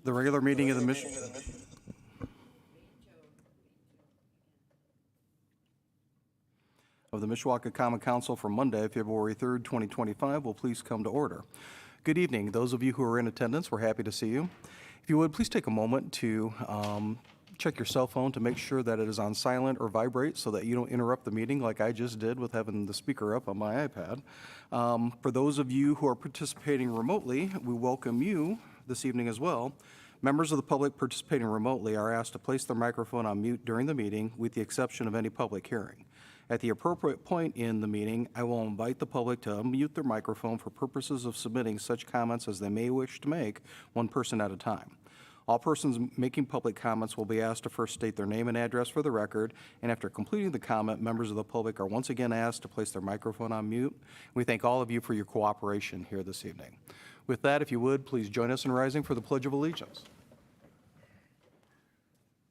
The regular meeting of the Mishawaka Common Council for Monday, February 3rd, 2025 will please come to order. Good evening. Those of you who are in attendance, we're happy to see you. If you would, please take a moment to check your cell phone to make sure that it is on silent or vibrate so that you don't interrupt the meeting like I just did with having the speaker up on my iPad. For those of you who are participating remotely, we welcome you this evening as well. Members of the public participating remotely are asked to place their microphone on mute during the meeting with the exception of any public hearing. At the appropriate point in the meeting, I will invite the public to unmute their microphone for purposes of submitting such comments as they may wish to make, one person at a time. All persons making public comments will be asked to first state their name and address for the record, and after completing the comment, members of the public are once again asked to place their microphone on mute. We thank all of you for your cooperation here this evening. With that, if you would, please join us in rising for the Pledge of Allegiance.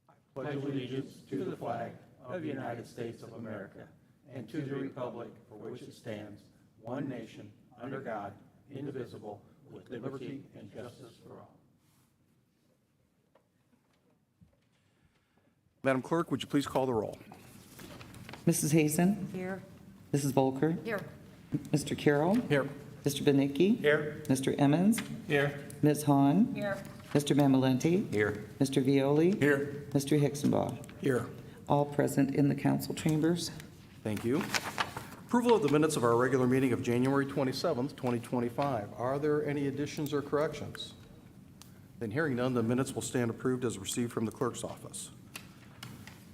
I pledge allegiance to the flag of the United States of America and to the republic for which it stands, one nation, under God, indivisible, with liberty and justice for all. Madam Clerk, would you please call the roll? Mrs. Hazen? Here. Mrs. Volker? Here. Mr. Carroll? Here. Mr. Benicki? Here. Mr. Emmons? Here. Ms. Hahn? Here. Mr. Mamalenti? Here. Mr. Violi? Here. Mr. Hixenbaugh? Here. All present in the council chambers. Thank you. Approval of the minutes of our regular meeting of January 27th, 2025. Are there any additions or corrections? Then hearing none, the minutes will stand approved as received from the clerk's office.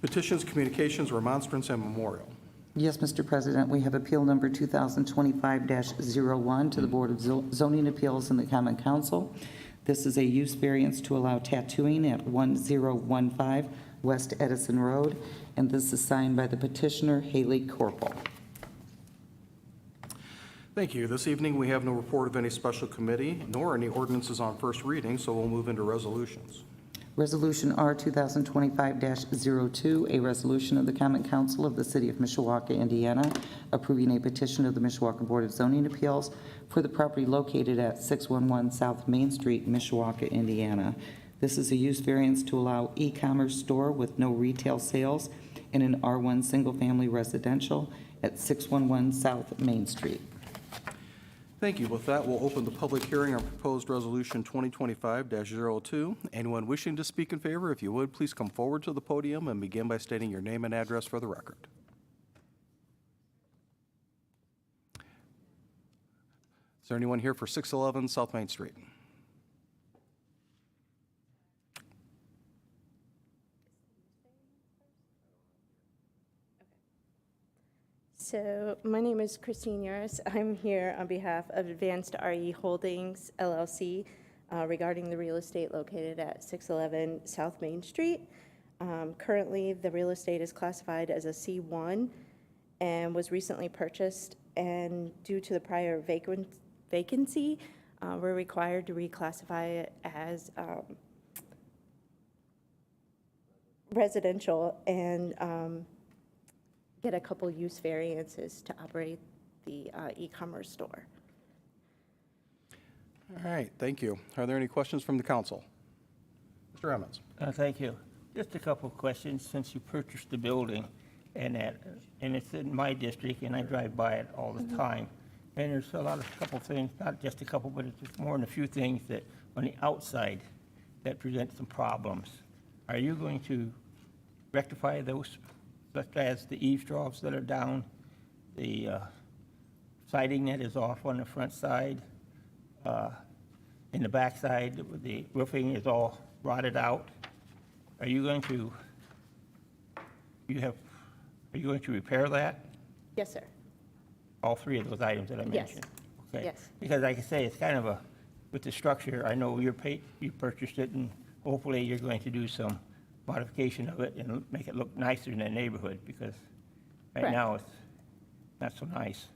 Petitions, communications, remonstrance, and memorial. Yes, Mr. President, we have appeal number 2025-01 to the Board of Zoning Appeals and the Common Council. This is a use variance to allow tattooing at 1015 West Edison Road, and this is signed by the petitioner, Haley Corporal. Thank you. This evening, we have no report of any special committee, nor any ordinances on first reading, so we'll move into resolutions. Resolution R 2025-02, a resolution of the Common Council of the City of Mishawaka, Indiana, approving a petition of the Mishawaka Board of Zoning Appeals for the property located at 611 South Main Street, Mishawaka, Indiana. This is a use variance to allow e-commerce store with no retail sales in an R1 single-family residential at 611 South Main Street. Thank you. With that, we'll open the public hearing on proposed resolution 2025-02. Anyone wishing to speak in favor, if you would, please come forward to the podium and begin by stating your name and address for the record. Is there anyone here for 611 South Main Street? So my name is Christine Uris. I'm here on behalf of Advanced RE Holdings, LLC, regarding the real estate located at 611 South Main Street. Currently, the real estate is classified as a C1 and was recently purchased, and due to the prior vacancy, we're required to reclassify it as residential and get a couple use variances to operate the e-commerce store. All right, thank you. Are there any questions from the council? Mr. Emmons. Thank you. Just a couple of questions since you purchased the building and it's in my district and I drive by it all the time. And there's a couple things, not just a couple, but it's just more than a few things that on the outside that present some problems. Are you going to rectify those, such as the eaves troughs that are down, the siding that is off on the front side, in the back side, the roofing is all rotted out? Are you going to, are you going to repair that? Yes, sir. All three of those items that I Yes. mentioned? Okay. Yes. Because like I say, it's kind of with the structure, I know you purchased it, and hopefully you're going to do some modification of it and make it look nicer in the neighborhood, because right Correct. now it's not so nice.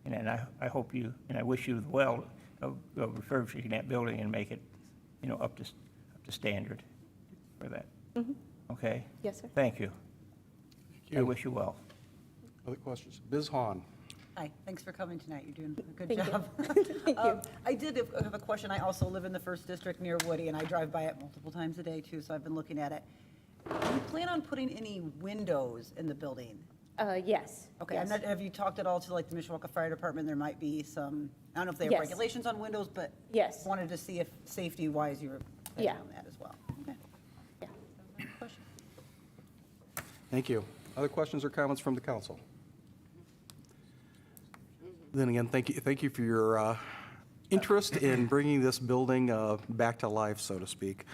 And then I hope you, and I wish you well of refurbishing that building and make it, up to standard for that. Mm-hmm. Okay? Yes, sir. Thank you. I wish you well. Other questions? Ms. Hahn. Hi, thanks for coming tonight. You're doing a good Thank you. job. Thank you. I did have a question. I also live in the First District near Woody, and I drive by it multiple times a day, too, so I've been looking at it. Do you plan on putting any windows in the building? Yes. Okay, I'm yes. not, have you talked at all to like the Mishawaka Fire Department? There might be some, I don't know if they have Yes. regulations on windows, but Yes. wanted to see if safety-wise you were planning Yeah. on that as well. Okay. Yeah. Question. Thank you. Other questions or comments from the council? Then again, thank you for your interest in bringing this building back to life, so to speak.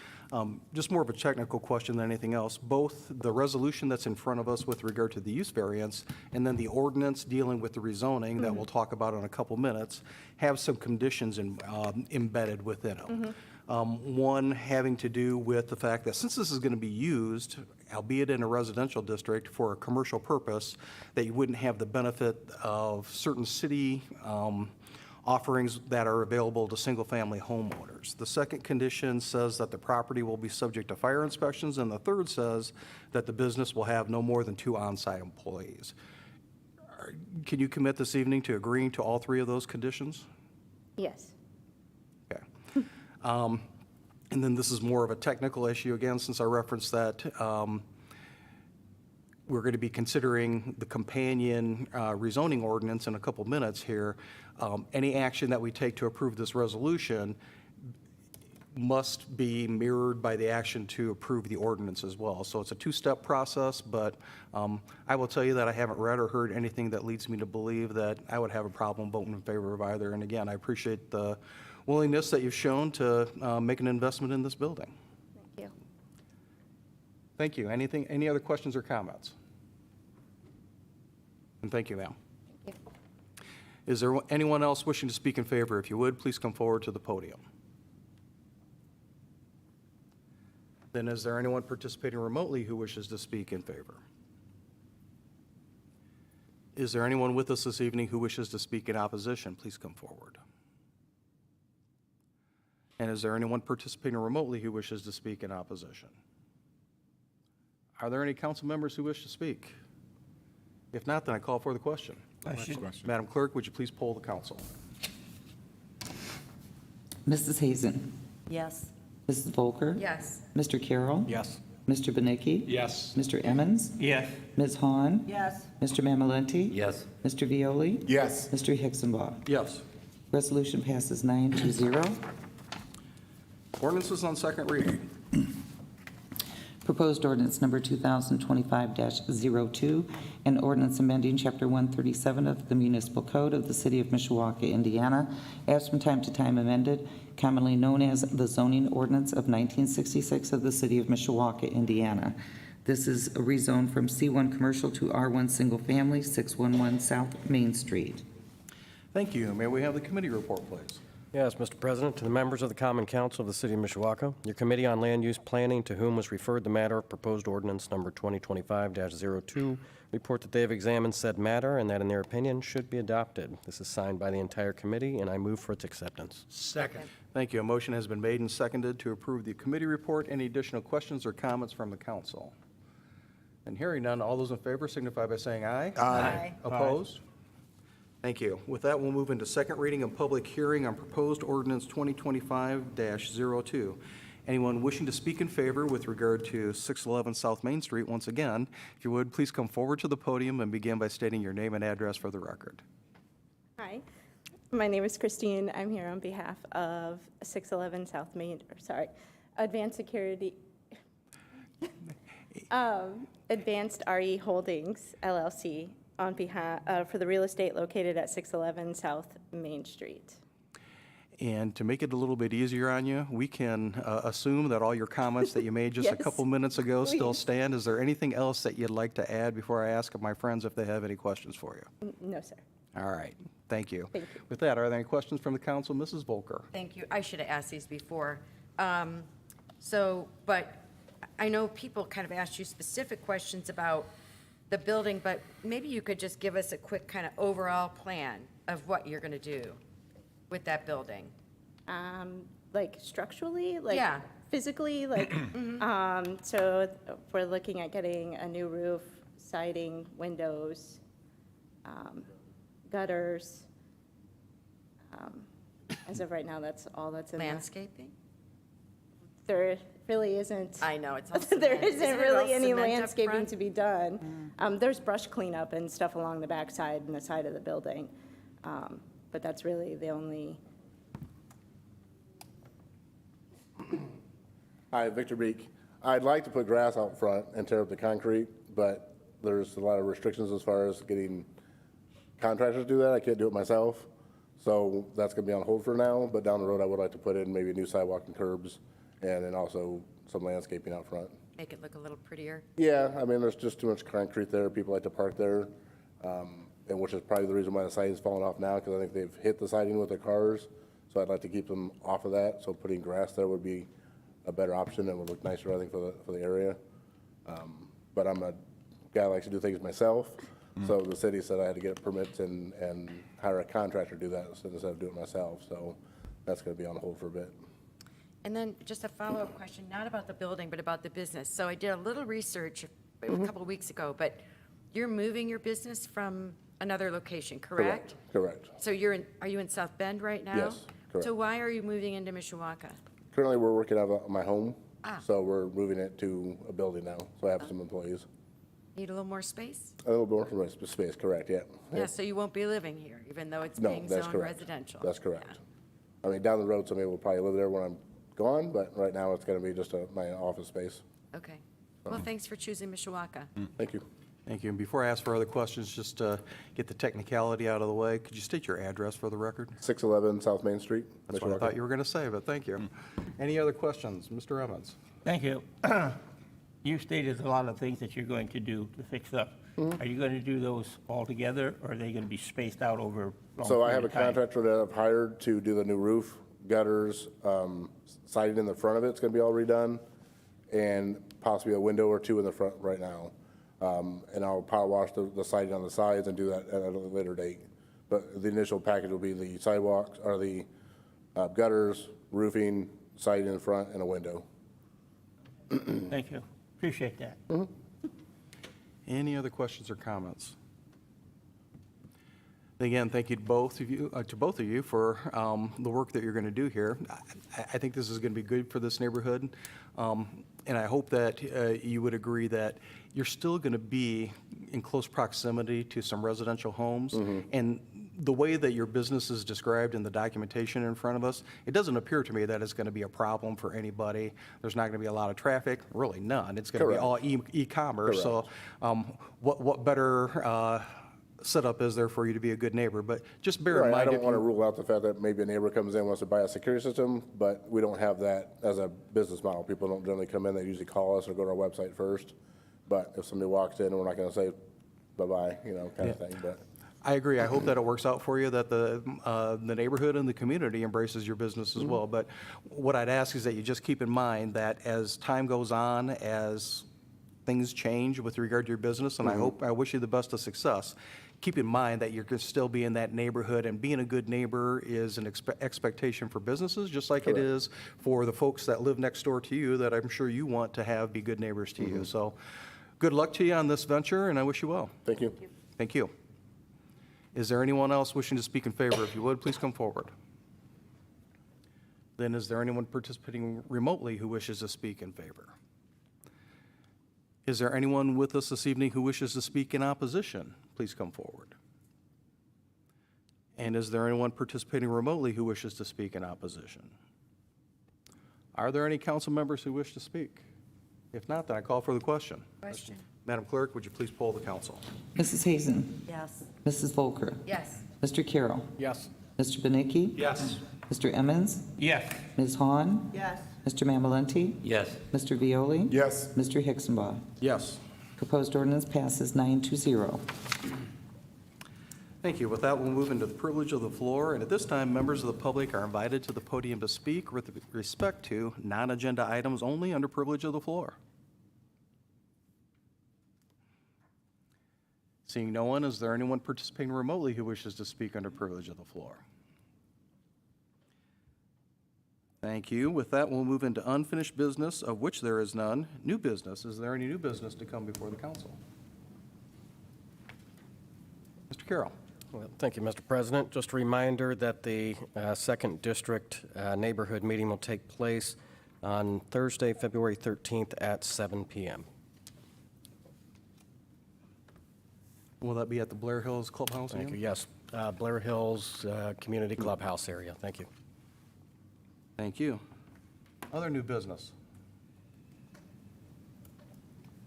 Just more of a technical question than anything else. Both the resolution that's in front of us with regard to the use variance and then the ordinance dealing with the rezoning that we'll talk about in a couple minutes have some conditions embedded within them. One having to do with the fact that since this is going to be used, albeit in a residential district, for a commercial purpose, that you wouldn't have the benefit of certain city offerings that are available to single-family homeowners. The second condition says that the property will be subject to fire inspections, and the third says that the business will have no more than 2 on-site employees. Can you commit this evening to agreeing to all 3 of those conditions? Yes. Okay. And then this is more of a technical issue, again, since I referenced that we're going to be considering the companion rezoning ordinance in a couple minutes here. Any action that we take to approve this resolution must be mirrored by the action to approve the ordinance as well. So it's a 2-step process, but I will tell you that I haven't read or heard anything that leads me to believe that I would have a problem voting in favor of either. And again, I appreciate the willingness that you've shown to make an investment in this building. Thank you. Thank you. Any other questions or comments? And thank you, ma'am. Thank you. Is there anyone else wishing to speak in favor? If you would, please come forward to the podium. Then is there anyone participating remotely who wishes to speak in favor? Is there anyone with us this evening who wishes to speak in opposition? Please come forward. And is there anyone participating remotely who wishes to speak in opposition? Are there any council members who wish to speak? If not, then I call for the question. Madam Clerk, would you please poll the council? Mrs. Hazen. Yes. Mrs. Volker. Yes. Mr. Carroll. Yes. Mr. Benicki. Yes. Mr. Emmons. Yes. Ms. Hahn. Yes. Mr. Mamalenti. Yes. Mr. Violi. Yes. Mr. Hixenbaugh. Yes. Resolution passes 9-0. Ordinances on second reading. Proposed ordinance number 2025-02, an ordinance amending Chapter 137 of the Municipal Code of the City of Mishawaka, Indiana, as from time to time amended, commonly known as the zoning ordinance of 1966 of the City of Mishawaka, Indiana. This is a rezone from C1 Commercial to R1 Single Family, 611 South Main Street. Thank you. May we have the committee report, please? Yes, Mr. President, to the members of the Common Council of the City of Mishawaka, your Committee on Land Use Planning, to whom was referred the matter of proposed ordinance number 2025-02, report that they have examined said matter and that in their opinion should be adopted. This is signed by the entire committee, and I move for its acceptance. Second. Thank you. A motion has been made and seconded to approve the committee report. Any additional questions or comments from the council? And hearing none, all those in favor signify by saying aye. Aye. Opposed? Thank you. With that, we'll move into second reading and public hearing on proposed ordinance 2025-02. Anyone wishing to speak in favor with regard to 611 South Main Street, once again, if you would, please come forward to the podium and begin by stating your name and address for the record. Hi, my name is Christine. I'm here on behalf of 611 South Main, Advanced Security, Advanced RE Holdings LLC on behalf, for the real estate located at 611 South Main Street. And to make it a little bit easier on you, we can assume that all your comments that you made just a Yes, couple minutes ago still please. stand. Is there anything else that you'd like to add before I ask my friends if they have any questions for you? No, sir. All right, thank you. Thank you. With that, are there any questions from the council? Mrs. Volker? Thank you. I should have asked these before. But I know people kind of asked you specific questions about the building, but maybe you could just give us a quick kind of overall plan of what you're going to do with that building. Like structurally, like Yeah. physically, like, so we're looking at getting a new roof, siding, windows, gutters. As of right now, that's all that's in there. Landscaping? There really isn't. I know, it's all There cement. isn't Isn't it all really any cement up landscaping front? to be done. There's brush cleanup and stuff along the backside and the side of the building. But that's really the only, Hi, Victor Beek. I'd like to put grass out front and tear up the concrete, but there's a lot of restrictions as far as getting contractors to do that. I can't do it myself. So that's going to be on hold for now, but down the road, I would like to put in maybe a new sidewalk and curbs and then also some landscaping out front. Make it look a little prettier. Yeah, I mean, there's just too much concrete there. People like to park there, and which is probably the reason why the siding's falling off now, because I think they've hit the siding with their cars. So I'd like to keep them off of that. So putting grass there would be a better option and would look nicer, I think, for the area. But I'm a guy that likes to do things myself. So the city said I had to get permits and hire a contractor to do that instead of doing it myself. So that's going to be on hold for a bit. And then just a follow-up question, not about the building, but about the business. So I did a little research a couple of weeks ago, but you're moving your business from another location, correct? Correct. So are you in South Bend right now? Yes, correct. So why are you moving into Mishawaka? Currently, we're working out of my home. Ah. So we're moving it to a building now. So I have some employees. Need a little more space? A little more for space, correct, yeah. Yeah, so you won't be living here, even though it's No, being that's zoned correct. residential? That's correct. Yeah. I mean, down the road, somebody will probably live there when I'm gone, but right now, it's going to be just my office space. Okay. Well, thanks for choosing Mishawaka. Thank you. Thank you. And before I ask for other questions, just to get the technicality out of the way, could you state your address for the record? 611 South Main Street, That's what I thought Mishawaka. you were going to say, but thank you. Any other questions? Mr. Evans? Thank you. You stated a lot of things that you're going to do to fix up. Are you going to do those all together, or are they going to be spaced out over a long So I period have a of time? contractor that I've hired to do the new roof, gutters, siding in the front of it's going to be all redone, and possibly a window or two in the front right now. And I'll power wash the siding on the sides and do that at a later date. But the initial package will be the sidewalks, or the gutters, roofing, siding in the front, and a window. Thank you. Appreciate that. Any other questions or comments? Again, thank you to both of you for the work that you're going to do here. I think this is going to be good for this neighborhood, and I hope that you would agree that you're still going to be in close proximity to some residential homes. And the way that your business is described in the documentation in front of us, it doesn't appear to me that it's going to be a problem for anybody. There's not going to be a lot of traffic, really none. It's going to be all e-commerce. So what better setup is there for you to be a good neighbor? But just bear in Right, I mind, don't if want to you, rule out the fact that maybe a neighbor comes in, wants to buy a security system, but we don't have that as a business model. People don't generally come in, they usually call us or go to our website first. But if somebody walks in, we're not going to say bye-bye, kind of thing, but. I agree. I hope that it works out for you, that the neighborhood and the community embraces your business as well. But what I'd ask is that you just keep in mind that as time goes on, as things change with regard to your business, and I wish you the best of success, keep in mind that you're going to still be in that neighborhood, and being a good neighbor is an expectation for businesses, just like it is for the folks that live next door to you, that I'm sure you want to have be good neighbors to you. So good luck to you on this venture, and I wish you well. Thank you. Thank you. Is there anyone else wishing to speak in favor? If you would, please come forward. Then is there anyone participating remotely who wishes to speak in favor? Is there anyone with us this evening who wishes to speak in opposition? Please come forward. And is there anyone participating remotely who wishes to speak in opposition? Are there any council members who wish to speak? If not, then I call for the question. Question? Madam Clerk, would you please poll the council? Mrs. Hazen. Yes. Mrs. Volker. Yes. Mr. Carroll. Yes. Mr. Benicki. Yes. Mr. Emmons. Yes. Ms. Hahn. Yes. Mr. Mamalenti. Yes. Mr. Violi. Yes. Mr. Hixenbaugh. Yes. Proposed ordinance passes 9-0. Thank you. With that, we'll move into the privilege of the floor. And at this time, members of the public are invited to the podium to speak with respect to non-agenda items only under privilege of the floor. Seeing no one, is there anyone participating remotely who wishes to speak under privilege of the floor? Thank you. With that, we'll move into unfinished business, of which there is none. New business. Is there any new business to come before the council? Mr. Carroll. Well, thank you, Mr. President. Just a reminder that the Second District Neighborhood Meeting will take place on Thursday, February 13th at 7 p.m. Will that be at the Blair Hills Clubhouse again? Thank you. Yes, Blair Hills Community Clubhouse area. Thank you. Thank you. Other new business?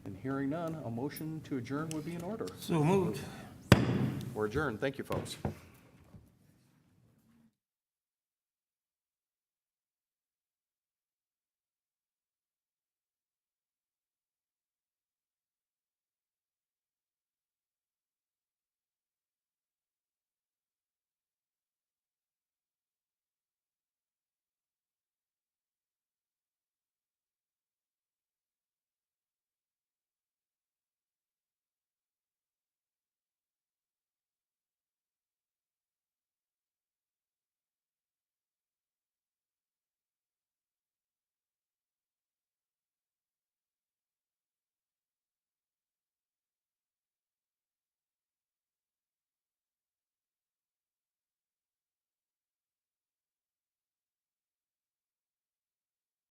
And hearing none, a motion to adjourn would be in order. So moved. We're adjourned. Thank you, folks.